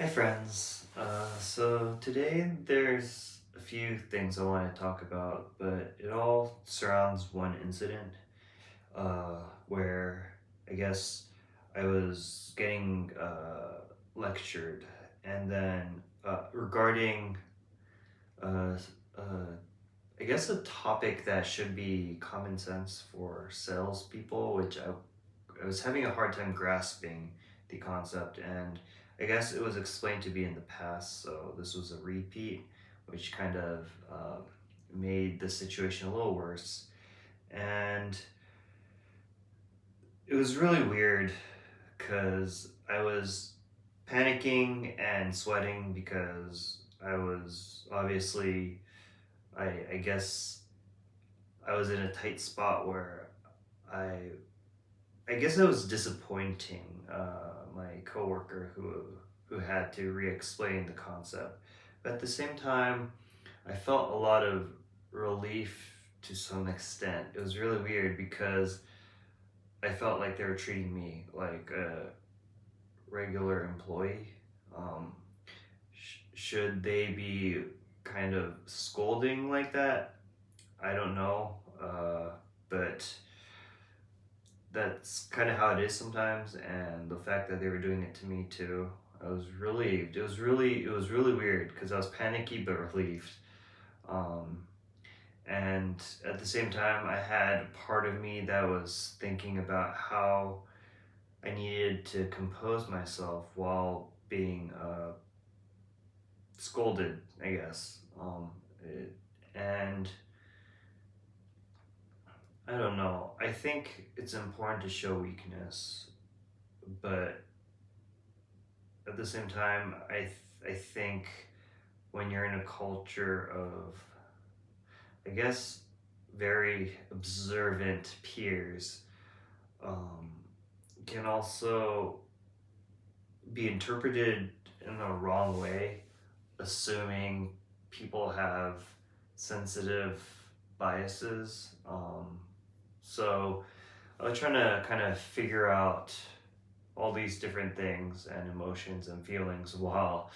Hi, friends. So today there's a few things I want to talk about, but it all surrounds one incident where I guess I was getting lectured, and then regarding uh, uh, I guess a topic that should be common sense for salespeople, which I was having a hard time grasping the concept, and I guess it was explained to be in the past, so this was a repeat, which kind of made the situation a little worse. And it was really weird because I was panicking and sweating because I was obviously, I guess, I was in a tight spot where I I guess it was disappointing my coworker who had to re-explain the concept. But at the same time, I felt a lot of relief to some extent. It was really weird because I felt like they were treating me like a regular employee. Um, should they be kind of scolding like that? I don't know. But that's kind of how it is sometimes, and the fact that they were doing it to me too, I was relieved. It was really weird because I was panicky but relieved. um, and at the same time I had part of me that was thinking about how I needed to compose myself while being scolded, I guess. And I don't know, I think it's important to show weakness, but at the same time, I think when you're in a culture of, I guess, very observant peers, um, can also be interpreted in the wrong way, assuming people have sensitive biases. So I was trying to kind of figure out all these different things and emotions and feelings while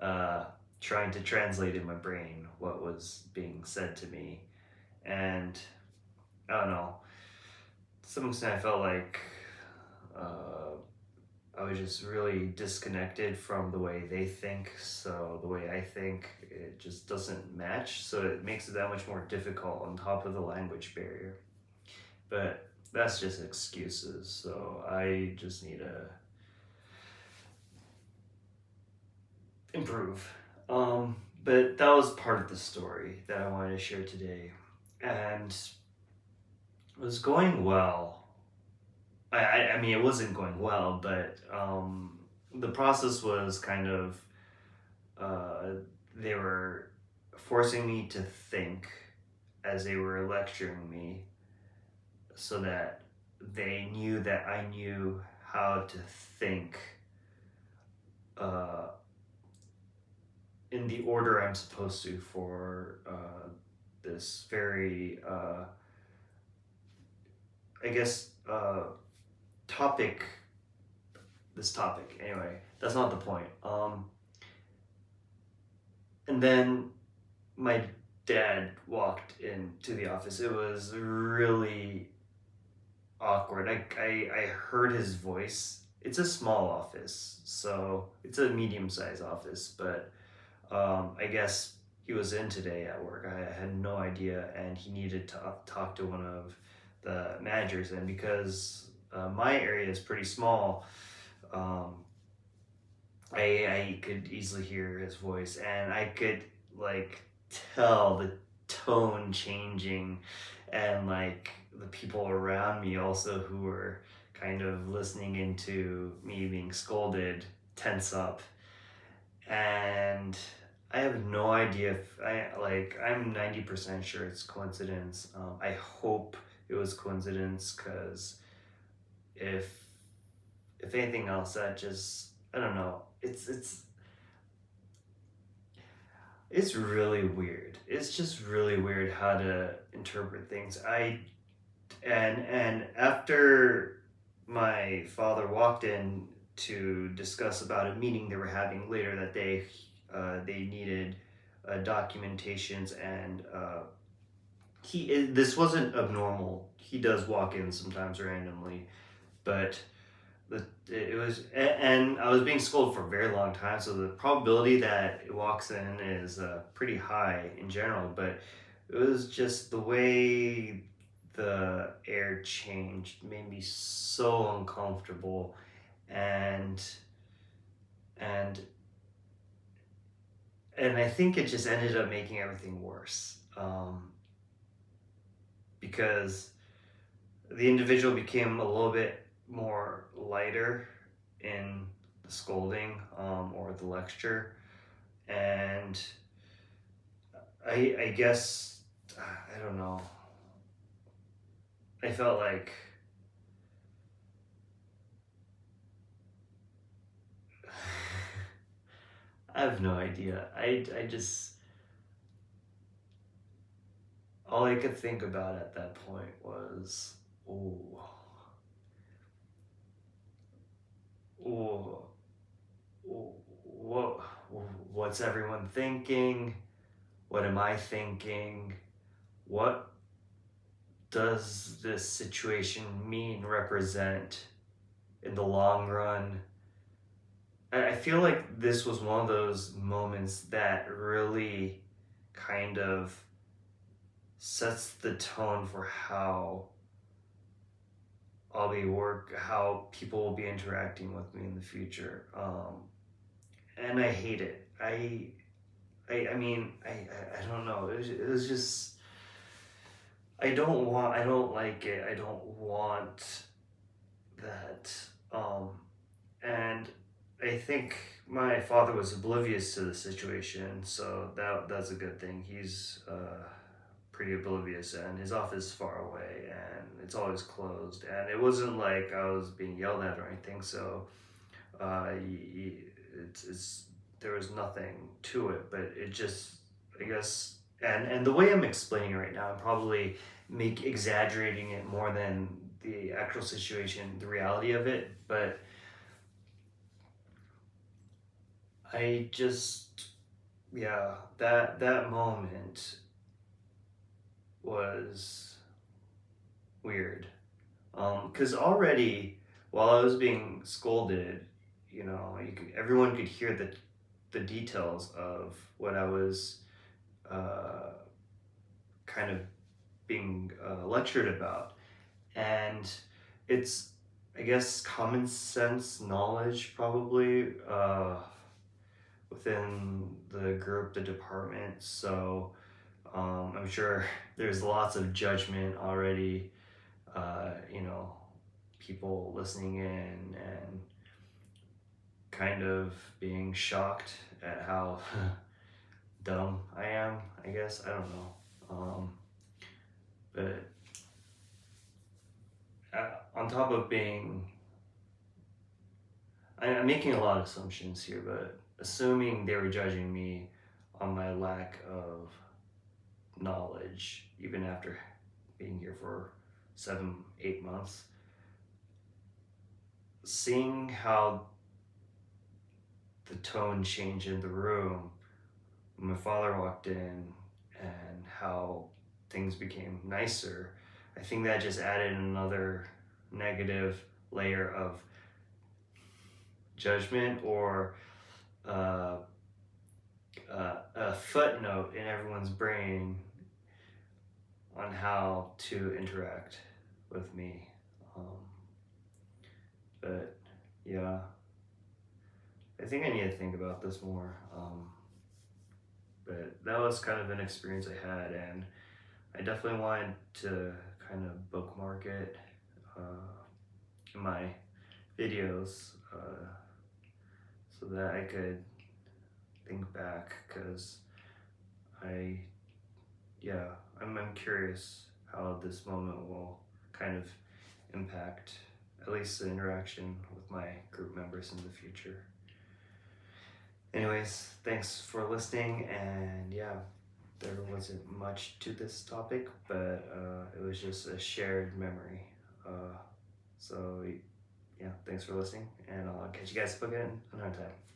uh, trying to translate in my brain what was being said to me. And I don't know, to some extent, I felt like uh, I was just really disconnected from the way they think. So the way I think, it just doesn't match. So it makes it that much more difficult on top of the language barrier. But that's just excuses. So I just need to improve. But that was part of the story that I wanted to share today. And it was going well. I mean, it wasn't going well, but the process was kind of, uh, they were forcing me to think as they were lecturing me so that they knew that I knew how to think uh, in the order I'm supposed to for this very, I guess, topic. This topic, anyway. That's not the point. And then my dad walked into the office. It was really awkward. I heard his voice. It's a small office, so it's a medium sized office, but I guess he was in today at work. I had no idea, and he needed to talk to one of the managers. And because my area is pretty small, um, I could easily hear his voice, and I could like tell the tone changing, and like the people around me also who were kind of listening into me being scolded tense up. And I have no idea if I'm 90% sure it's coincidence. I hope it was coincidence because if anything else, that just, I don't know. It's really weird. It's just really weird how to interpret things. And after my father walked in, to discuss about a meeting they were having later that day. They needed documentations, and this wasn't abnormal. He does walk in sometimes randomly, but it was, and I was being scolded for a very long time, so the probability that it walks in is pretty high in general. But it was just the way the air changed made me so uncomfortable, and and and I think it just ended up making everything worse, because the individual became a little bit more lighter in the scolding, or the lecture, and I guess, I don't know. I felt like I have no idea. I just, all I could think about at that point was, oh, oh, what, what's everyone thinking? What am I thinking? What does this situation mean, represent in the long run? I feel like this was one of those moments that really kind of sets the tone for how people will be interacting with me in the future. And I hate it. I mean, I don't know. It was just, I don't like it. I don't want that. And I think my father was oblivious to the situation, so that's a good thing. He's pretty oblivious, and his office is far away, and it's always closed. And it wasn't like I was being yelled at or anything, so it's there was nothing to it. But it just, I guess, and the way I'm explaining it right now, I'm probably exaggerating it more than the actual situation, the reality of it. But I just, yeah, that moment was weird. Because already, while I was being scolded, everyone could hear the details of what I was uh, kind of being lectured about, and it's, I guess, common sense knowledge probably, within the group, the department. So I'm sure there's lots of judgment already. People listening in and kind of being shocked at how dumb I am, I guess. I don't know. But on top of being, I'm making a lot of assumptions here, but assuming they were judging me on my lack of knowledge, even after being here for 7, 8 months, seeing how the tone changed in the room when my father walked in, and how things became nicer, I think that just added another negative layer of judgment, or uh, a footnote in everyone's brain on how to interact with me. But yeah, I think I need to think about this more. But that was kind of an experience I had, and I definitely wanted to kind of bookmark it in my videos, so that I could think back, because I, yeah, I'm curious how this moment will kind of impact at least the interaction with my group members in the future. Anyways, thanks for listening, and yeah, there wasn't much to this topic, but it was just a shared memory. So yeah, thanks for listening, and I'll catch you guys again another time.